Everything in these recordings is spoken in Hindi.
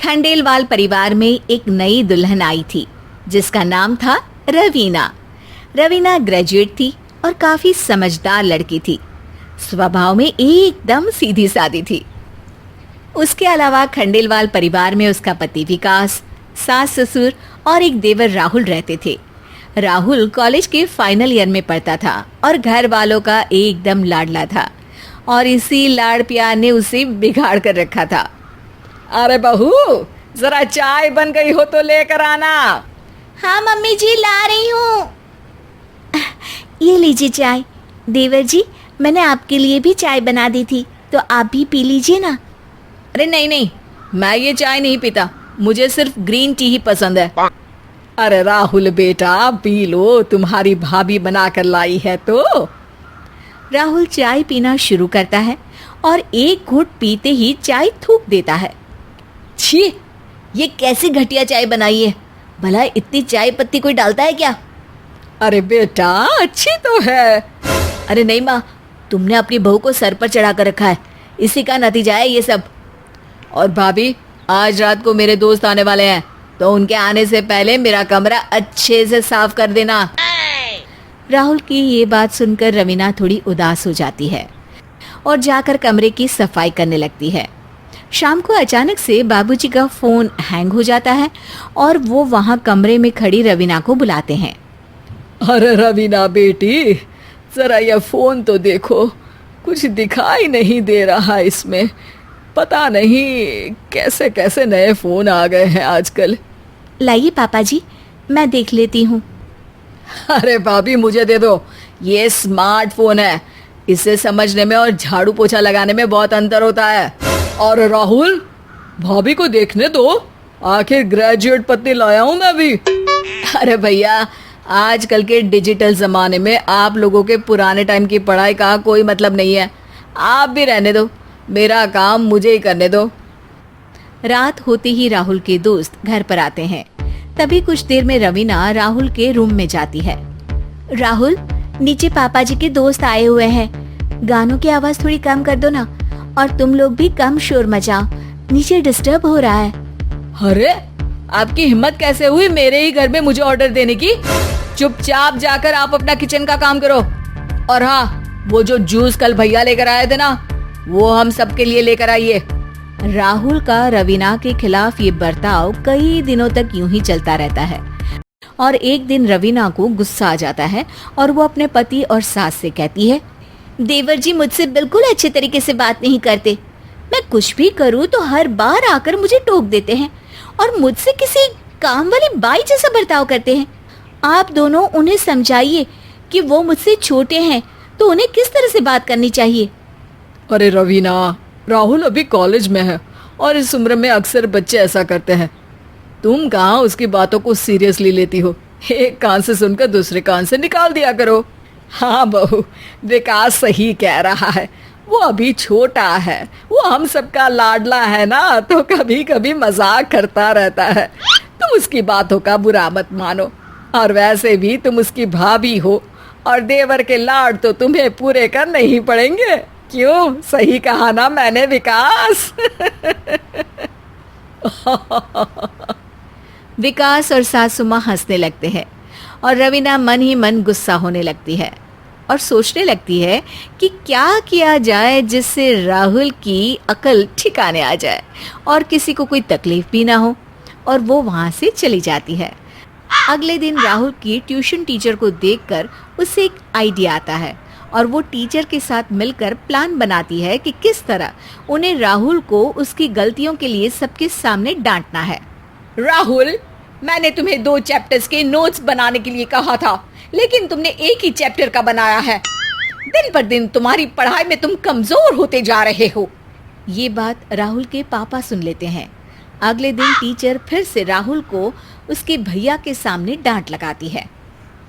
खंडेलवाल परिवार में एक नई दुल्हन आई थी जिसका नाम था रवीना। रवीना ग्रेजुएट थी और काफी समझदार लड़की थी। स्वभाव में एकदम सीधी सादी थी। उसके अलावा खंडेलवाल परिवार में उसका पति विकास, सास ससुर और एक देवर राहुल रहते थे। राहुल कॉलेज के फाइनल ईयर में पढ़ता था और घर वालों का एकदम लाडला था और इसी लाड़ प्यार ने उसे बिगाड़ कर रखा था। अरे बहू, जरा चाय बन गई हो तो लेकर आना। हाँ मम्मी जी, ला रही हूँ। ये लीजिए चाय। देवर जी, मैंने आपके लिए भी चाय बना दी थी, तो आप भी पी लीजिए ना। अरे नहीं नहीं, मैं ये चाय नहीं पीता, मुझे सिर्फ ग्रीन टी ही पसंद है। अरे राहुल बेटा, पी लो, तुम्हारी भाभी बना कर लाई है तो। राहुल चाय पीना शुरू करता है और एक घूंट पीते ही चाय थूक देता है। छी, ये कैसी घटिया चाय बनाई है, भला इतनी चाय पत्ती कोई डालता है क्या? अरे बेटा, अच्छी तो है। अरे नहीं माँ, तुमने अपनी बहू को सर पर चढ़ा कर रखा है, इसी का नतीजा है ये सब। और भाभी, आज रात को मेरे दोस्त आने वाले हैं, तो उनके आने से पहले मेरा कमरा अच्छे से साफ कर देना। राहुल की ये बात सुनकर रवीना थोड़ी उदास हो जाती है और जाकर कमरे की सफाई करने लगती है। शाम को अचानक से बाबूजी का फोन हैंग हो जाता है और वो वहाँ कमरे में खड़ी रवीना को बुलाते हैं। अरे रवीना बेटी, जरा यह फोन तो देखो, कुछ दिखाई नहीं दे रहा इसमें। पता नहीं कैसे कैसे नए फोन आ गए हैं आजकल। लाइए पापा जी, मैं देख लेती हूँ। अरे भाभी, मुझे दे दो, ये स्मार्टफोन है, इसे समझने में और झाड़ू पोछा लगाने में बहुत अंतर होता है। और राहुल, भाभी को देखने दो, आखिर ग्रेजुएट पत्नी लाया हूं मैं भी। अरे भैया, आजकल के डिजिटल जमाने में आप लोगों के पुराने टाइम की पढ़ाई का कोई मतलब नहीं है। आप भी रहने दो, मेरा काम मुझे ही करने दो। रात होते ही राहुल के दोस्त घर पर आते हैं। तभी कुछ देर में रवीना राहुल के रूम में जाती है। राहुल, नीचे पापा जी के दोस्त आए हुए हैं, गानों की आवाज थोड़ी कम कर दो ना, और तुम लोग भी कम शोर मचाओ, नीचे डिस्टर्ब हो रहा है। अरे, आपकी हिम्मत कैसे हुई मेरे ही घर में मुझे ऑर्डर देने की? चुपचाप जाकर आप अपना किचन का काम करो। और हाँ, वो जो जूस कल भैया लेकर आए थे ना, वो हम सबके लिए लेकर आइए। राहुल का रवीना के खिलाफ ये बर्ताव कई दिनों तक यूं ही चलता रहता है और एक दिन रवीना को गुस्सा आ जाता है और वो अपने पति और सास से कहती है, देवर जी मुझसे बिल्कुल अच्छे तरीके से बात नहीं करते। मैं कुछ भी करूँ तो हर बार आकर मुझे टोक देते हैं और मुझसे किसी काम वाली बाई जैसा बर्ताव करते हैं। आप दोनों उन्हें समझाइए कि वो मुझसे छोटे हैं, तो उन्हें किस तरह से बात करनी चाहिए। अरे रवीना, राहुल अभी कॉलेज में है और इस उम्र में अक्सर बच्चे ऐसा करते हैं। तुम कहाँ उसकी बातों को सीरियसली लेती हो? एक कान से सुनकर दूसरे कान से निकाल दिया करो। हाँ बहू, विकास सही कह रहा है, वो अभी छोटा है, वो हम सबका लाडला है ना, तो कभी कभी मजाक करता रहता है। तुम उसकी बातों का बुरा मत मानो। और वैसे भी तुम उसकी भाभी हो और देवर के लाड तो तुम्हें पूरे करने ही पड़ेंगे। क्यों, सही कहा ना मैंने विकास? विकास और सासू माँ हंसने लगते हैं और रवीना मन ही मन गुस्सा होने लगती है और सोचने लगती है कि क्या किया जाए जिससे राहुल की अकल ठिकाने आ जाए और किसी को कोई तकलीफ भी ना हो, और वो वहाँ से चली जाती है। अगले दिन राहुल की ट्यूशन टीचर को देखकर उसे एक आइडिया आता है और वो टीचर के साथ मिलकर प्लान बनाती है कि किस तरह उन्हें राहुल को उसकी गलतियों के लिए सबके सामने डांटना है। राहुल, मैंने तुम्हें 2 चैप्टर्स के नोट्स बनाने के लिए कहा था, लेकिन तुमने एक ही चैप्टर का बनाया है। दिन पर दिन तुम्हारी पढ़ाई में तुम कमजोर होते जा रहे हो। ये बात राहुल के पापा सुन लेते हैं। अगले दिन टीचर फिर से राहुल को उसके भैया के सामने डांट लगाती है।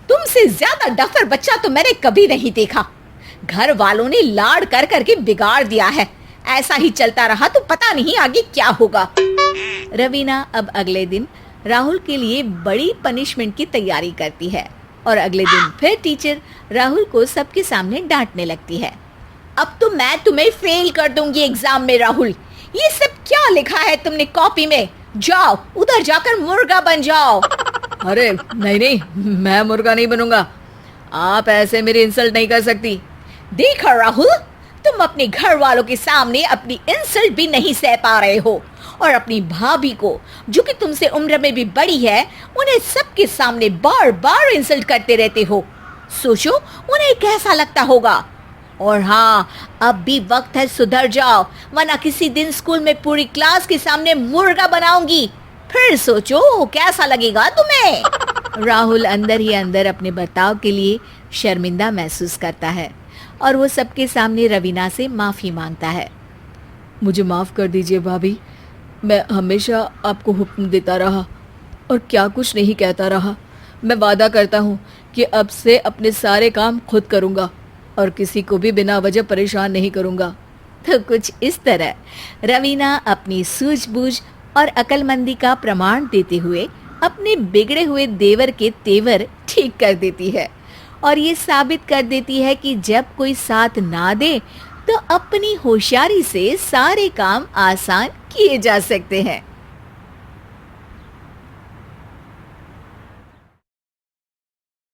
तुमसे ज्यादा डफर बच्चा तो मैंने कभी नहीं देखा। घर वालों ने लाड कर करके बिगाड़ दिया है। ऐसा ही चलता रहा तो पता नहीं आगे क्या होगा। रवीना अब अगले दिन राहुल के लिए बड़ी पनिशमेंट की तैयारी करती है और अगले दिन फिर टीचर राहुल को सबके सामने डांटने लगती है। अब तो मैं तुम्हें फेल कर दूंगी एग्जाम में राहुल। ये सब क्या लिखा है तुमने कॉपी में? जाओ उधर जाकर मुर्गा बन जाओ। अरे नहीं नहीं, मैं मुर्गा नहीं बनूंगा। आप ऐसे मेरी इंसल्ट नहीं कर सकती। देखा राहुल, तुम अपने घर वालों के सामने अपनी इंसल्ट भी नहीं सह पा रहे हो और अपनी भाभी को, जो कि तुमसे उम्र में भी बड़ी है, उन्हें सबके सामने बार बार इंसल्ट करते रहते हो। सोचो उन्हें कैसा लगता होगा। और हाँ, अब भी वक्त है, सुधर जाओ, वरना किसी दिन स्कूल में पूरी क्लास के सामने मुर्गा बनाऊंगी। फिर सोचो कैसा लगेगा तुम्हें। राहुल अंदर ही अंदर अपने बर्ताव के लिए शर्मिंदा महसूस करता है और वो सबके सामने रवीना से माफ़ी मांगता है। मुझे माफ़ कर दीजिए भाभी, मैं हमेशा आपको हुक्म देता रहा और क्या कुछ नहीं कहता रहा। मैं वादा करता हूँ कि अब से अपने सारे काम खुद करूँगा और किसी को भी बिना वजह परेशान नहीं करूँगा। तो कुछ इस तरह रवीना अपनी सूझबूझ और अक्लमंदी का प्रमाण देते हुए अपने बिगड़े हुए देवर के तेवर ठीक कर देती है और ये साबित कर देती है कि जब कोई साथ ना दे तो अपनी होशियारी से सारे काम आसान किए जा सकते हैं।